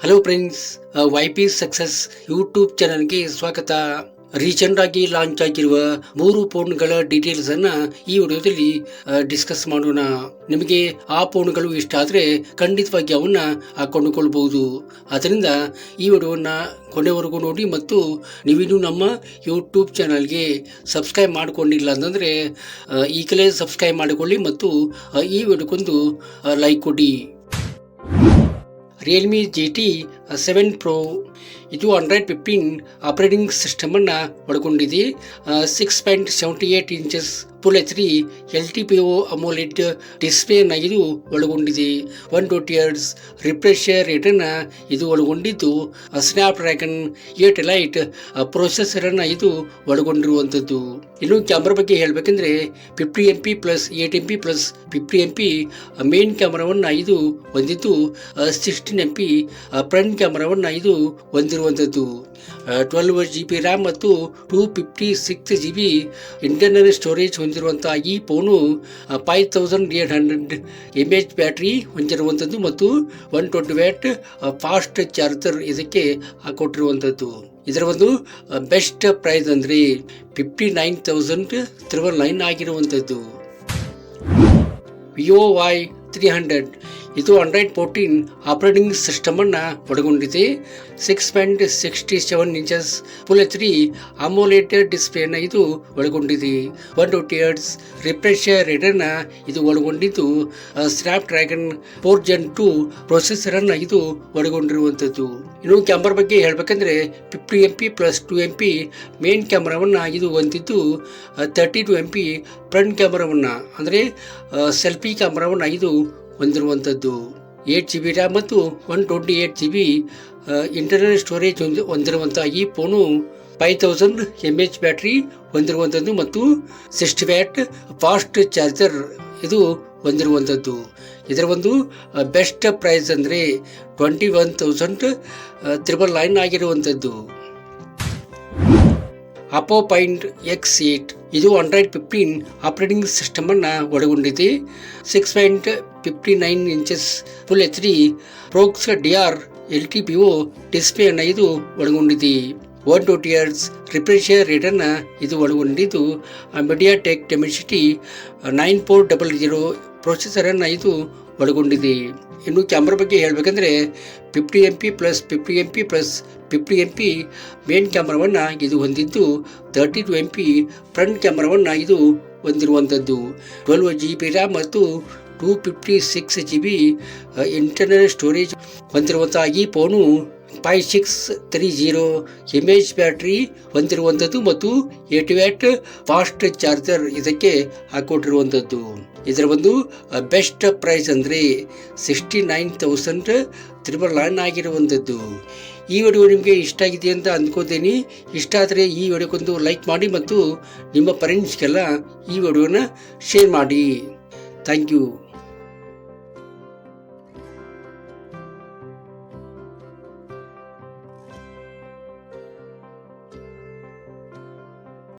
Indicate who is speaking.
Speaker 1: Hello friends, YP success YouTube ಚಾನಲ್ಗೆ ಸ್ವಾಗತ. Recent ಆಗಿ ಲಾಂಚ್ ಆಗಿರುವ 3 ಫೋನ್ಗಳ ಡೀಟೇಲ್ಸ್ ಅನ್ನ ಈ ವಿಡಿಯೋದಲ್ಲಿ ಡಿಸ್ಕಸ್ ಮಾಡೋಣ. ನಿಮಗೆ ಆ ಫೋನ್ಗಳು ಇಷ್ಟ ಆದ್ರೆ ಖಂಡಿತವಾಗಿ ಅವನ್ನ ಕೊಂಡುಕೊಳ್ಬಹುದು. ಅದರಿಂದ ಈ ವಿಡಿಯೋನ ಕೊನೆವರೆಗೂ ನೋಡಿ ಮತ್ತು ನೀವಿನ್ನು ನಮ್ಮ ಯೂಟ್ಯೂಬ್ ಚಾನಲ್ಗೆ ಸಬ್ಸ್ಕ್ರೈಬ್ ಮಾಡಿಕೊಂಡಿಲ್ಲ ಅಂತಂದ್ರೆ ಈಗಲೇ ಸಬ್ಸ್ಕ್ರೈಬ್ ಮಾಡಿಕೊಳ್ಳಿ ಮತ್ತು ಈ ವಿಡಿಯೋಕ್ಕೊಂದು ಲೈಕ್ ಕೊಡಿ. ರಿಯಲ್ಮಿ GT 7 Pro ಇದು Android 15 ಆಪರೇಟಿಂಗ್ ಸಿಸ್ಟಮ್ ಅನ್ನ ಒಳಗೊಂಡಿದೆ. 6.78 inches full HD LTPO ಅಮೋಲೆಡ್ display ಅನ್ನ ಇದು ಒಳಗೊಂಡಿದೆ. 120 Hz ರಿಫ್ರೆಶ್ ರೇಟ್ ಅನ್ನ ಇದು ಒಳಗೊಂಡಿದ್ದು, ಸ್ನ್ಯಾಪ್ ಡ್ರ್ಯಾಗನ್ 8 ಎಲೈಟ್ ಪ್ರೊಸೆಸರ್ ಅನ್ನ ಇದು ಒಳಗೊಂಡಿರುವಂತದ್ದು. ಇನ್ನು ಕ್ಯಾಮ್ರಾ ಬಗ್ಗೆ ಹೇಳಬೇಕಂದ್ರೆ 50 MP plus 8 MP plus 50 MP main ಕ್ಯಾಮರಾವನ್ನ ಇದು ಹೊಂದಿದ್ದು, 16 MP ಫ್ರಂಟ್ ಕ್ಯಾಮರಾವನ್ನ ಇದು ಹೊಂದಿರುವಂತದ್ದು. 12 GB ರ್ಯಾಮ್ ಮತ್ತು 256 GB ಇಂಟರ್ನಲ್ ಸ್ಟೋರೇಜ್ ಹೊಂದಿರುವಂತಹ ಈ ಫೋನು 5800 mAh ಬ್ಯಾಟರಿ ಹೊಂದಿರುವಂತದ್ದು ಮತ್ತು 120 ವ್ಯಾಟ್ ಫಾಸ್ಟ್ ಚಾರ್ಜರ್ ಇದಕ್ಕೆ ಕೊಟ್ಟಿರುವಂತದ್ದು. ಇದರ ಒಂದು ಬೆಸ್ಟ್ ಪ್ರೈಸ್ ಅಂದ್ರೆ 59,999 ಆಗಿರುವಂತದ್ದು. Vivo Y300 ಇದು Android 14 ಆಪರೇಟಿಂಗ್ ಸಿಸ್ಟಮ್ ಅನ್ನ ಒಳಗೊಂಡಿದೆ. 6.67 ಇಂಚಸ್ ಫುಲ್ HD ಅಮೋಲೆಡ್ ಡಿಸ್ಪ್ಲೇ ಅನ್ನ ಇದು ಒಳಗೊಂಡಿದೆ. 120 Hz ರಿಫ್ರೆಶ್ ರೇಟ್ ಅನ್ನ ಇದು ಒಳಗೊಂಡಿದ್ದು, ಸ್ನ್ಯಾಪ್ ಡ್ರ್ಯಾಗನ್ 4 Gen 2 ಪ್ರೊಸೆಸರ್ ಅನ್ನ ಇದು ಒಳಗೊಂಡಿರುವಂತದ್ದು. ಇನ್ನು ಕ್ಯಾಮ್ರಾ ಬಗ್ಗೆ ಹೇಳ್ಬೇಕಂದ್ರೆ 50 MP ಪ್ಲಸ್ 2 MP ಮೇನ್ ಕ್ಯಾಮರಾವನ್ನ ಇದು ಹೊಂದಿದ್ದು, 32 MP ಫ್ರಂಟ್ ಕ್ಯಾಮರಾವನ್ನ ಅಂದ್ರೆ ಸೆಲ್ಫಿ ಕ್ಯಾಮರಾವನ್ನ ಇದು ಹೊಂದಿರುವಂತದ್ದು. 8 GB ರ್ಯಾಮ್ ಮತ್ತು 128 GB ಇಂಟರ್ನಲ್ ಸ್ಟೋರೇಜ್ ಹೊಂದಿರುವಂತಹ ಈ ಫೋನು 5000 mAh ಬ್ಯಾಟರಿ ಹೊಂದಿರುವಂತದ್ದು ಮತ್ತು 60 ವ್ಯಾಟ್ ಫಾಸ್ಟ್ ಚಾರ್ಜರ್ ಇದು ಹೊಂದಿರುವಂತದ್ದು. ಇದರ ಒಂದು ಬೆಸ್ಟ್ ಪ್ರೈಸ್ ಅಂದ್ರೆ 21,999 ಆಗಿರುವಂತದ್ದು. Oppo Find X8 ಇದು Android 15 ಆಪರೇಟಿಂಗ್ ಸಿಸ್ಟಮ್ ಅನ್ನ ಒಳಗೊಂಡಿದೆ. 6.59 inches full HD ಪ್ರೋಕ್ಸ್ DR LTPO display ಅನ್ನ ಇದು ಒಳಗೊಂಡಿದೆ. 120 Hz ರಿಫ್ರೆಶ್ ರೇಟ್ ಅನ್ನ ಇದು ಒಳಗೊಂಡಿದ್ದು, MediaTek Dimensity 9400 ಪ್ರೊಸೆಸರ್ ಅನ್ನ ಇದು ಒಳಗೊಂಡಿದೆ. ಇನ್ನು ಕ್ಯಾಮ್ರಾ ಬಗ್ಗೆ ಹೇಳಬೇಕಂದ್ರೆ 50 MP plus 50 MP plus 50 MP main ಕ್ಯಾಮ್ರಾವನ್ನ ಇದು ಹೊಂದಿದ್ದು, 32 MP ಫ್ರಂಟ್ ಕ್ಯಾಮ್ರಾವನ್ನ ಇದು ಹೊಂದಿರುವಂತದ್ದು. 12 GB ರ್ಯಾಮ್ ಮತ್ತು 256 GB ಇಂಟರ್ನಲ್ ಸ್ಟೋರೇಜ್ ಹೊಂದಿರುವಂತಹ ಈ ಫೋನು 5630 mAh ಬ್ಯಾಟರಿ ಹೊಂದಿರುವಂತದ್ದು ಮತ್ತು 8 ವ್ಯಾಟ್ ಫಾಸ್ಟ್ ಚಾರ್ಜರ್ ಇದಕ್ಕೆ ಹಾಕೊಟ್ಟಿರುವಂತದ್ದು. ಇದರ ಒಂದು ಬೆಸ್ಟ್ ಪ್ರೈಸ್ ಅಂದ್ರೆ 69,999 ಆಗಿರುವಂತದ್ದು. ಈ ವಿಡಿಯೋ ನಿಮಗೆ ಇಷ್ಟ ಆಗಿದೆ ಅಂತ ಅಂದ್ಕೋತೀನಿ. ಇಷ್ಟ ಆದರೆ ಈ ವಿಡಿಯೋಕ್ಕೊಂದು ಲೈಕ್ ಮಾಡಿ ಮತ್ತು ನಿಮ್ಮ ಫ್ರೆಂಡ್ಸ್ಗೆಲ್ಲ ಈ ವಿಡಿಯೋನ ಶೇರ್ ಮಾಡಿ. Thank you.